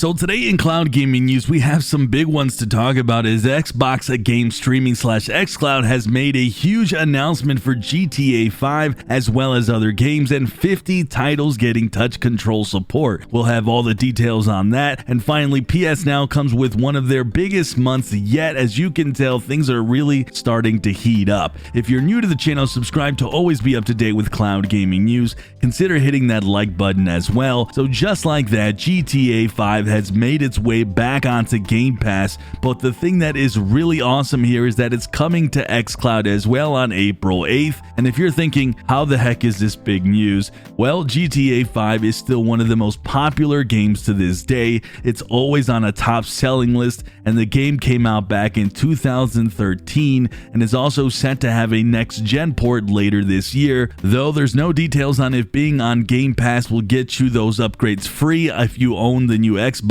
So today in cloud gaming news, we have some big ones to talk about as Xbox Game Streaming / xCloud has made a huge announcement for GTA 5 as well as other games and 50 titles getting touch control support. We'll have all the details on that. And finally, PS Now comes with one of their biggest months yet. As you can tell, things are really starting to heat up. If you're new to the channel, subscribe to always be up to date with cloud gaming news. Consider hitting that like button as well. So just like that, GTA 5 has made its way back onto Game Pass, but the thing that is really awesome here is that it's coming to xCloud as well on April 8th. And if you're thinking, how the heck is this big news? Well, GTA 5 is still one of the most popular games to this day. It's always on a top selling list, and the game came out back in 2013 and is also set to have a next gen port later this year, though there's no details on if being on Game Pass will get you those upgrades free if you own the new Xboxes,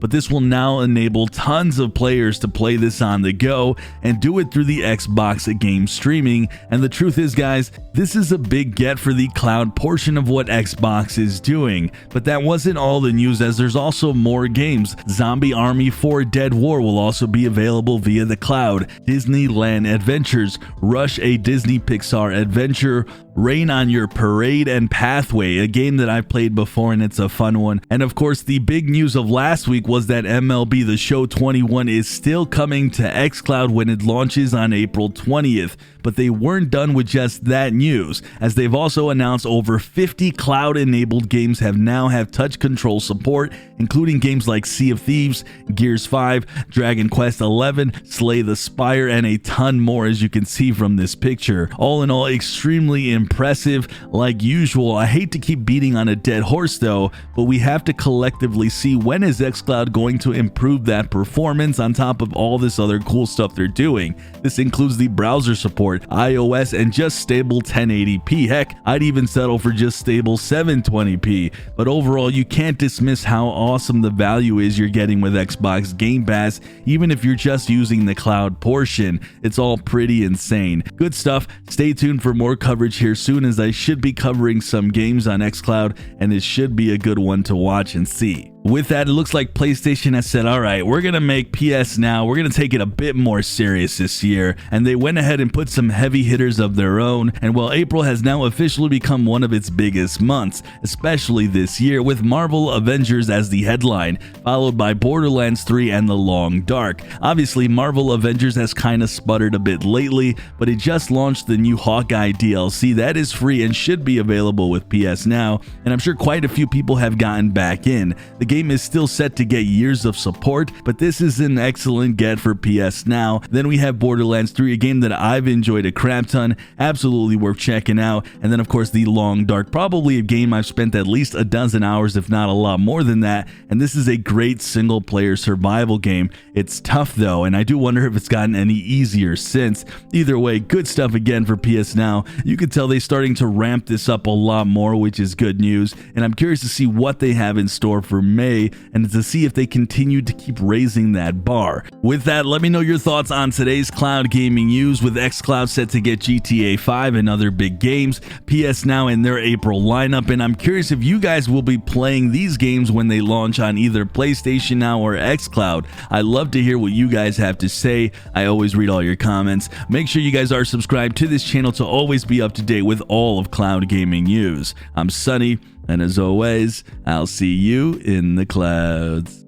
but this will now enable tons of players to play this on the go and do it through the Xbox Game Streaming. And the truth is, guys, this is a big get for the cloud portion of what Xbox is doing. But that wasn't all the news, as there's also more games. Zombie Army 4 Dead War will also be available via the cloud. Disneyland Adventures, Rush, a Disney Pixar adventure, Rain on Your Parade, and Pathway, a game that I've played before and it's a fun one. And of course, the big news of last week was that MLB The Show 21 is still coming to xCloud when it launches on April 20th. But they weren't done with just that news, as they've also announced over 50 cloud-enabled games now have touch control support, including games like Sea of Thieves, Gears 5, Dragon Quest XI, Slay the Spire, and a ton more, as you can see from this picture. All in all, extremely impressive. Like usual, I hate to keep beating on a dead horse though, but we have to collectively see when is xCloud going to improve that performance on top of all this other cool stuff they're doing. This includes the browser support, iOS, and just stable 1080p. Heck, I'd even settle for just stable 720p. But overall, you can't dismiss how awesome the value is you're getting with Xbox Game Pass, even if you're just using the cloud portion. It's all pretty insane. Good stuff. Stay tuned for more coverage here soon, as I should be covering some games on xCloud, and it should be a good one to watch and see. With that, it looks like PlayStation has said, all right, we're going to make PS Now, we're going to take it a bit more serious this year, and they went ahead and put some heavy hitters of their own. And while April has now officially become one of its biggest months, especially this year, with Marvel Avengers as the headline, followed by Borderlands 3 and The Long Dark. Obviously, Marvel Avengers has kind of sputtered a bit lately, but it just launched the new Hawkeye DLC that is free and should be available with PS Now, and I'm sure quite a few people have gotten back in. The game is still set to get years of support, but this is an excellent get for PS Now. Then we have Borderlands 3, a game that I've enjoyed a crap ton, absolutely worth checking out. And then of course The Long Dark, probably a game I've spent at least a dozen hours, if not a lot more than that, and this is a great single player survival game. It's tough though, and I do wonder if it's gotten any easier since. Either way, good stuff again for PS Now. You can tell they're starting to ramp this up a lot more, which is good news, and I'm curious to see what they have in store for May, and to see if they continue to keep raising that bar. With that, let me know your thoughts on today's cloud gaming news, with xCloud set to get GTA 5 and other big games, PS Now in their April lineup, and I'm curious if you guys will be playing these games when they launch on either PlayStation Now or xCloud. I love to hear what you guys have to say. I always read all your comments. Make sure you guys are subscribed to this channel to always be up to date with all of cloud gaming news. I'm Sunny, and as always, I'll see you in the clouds.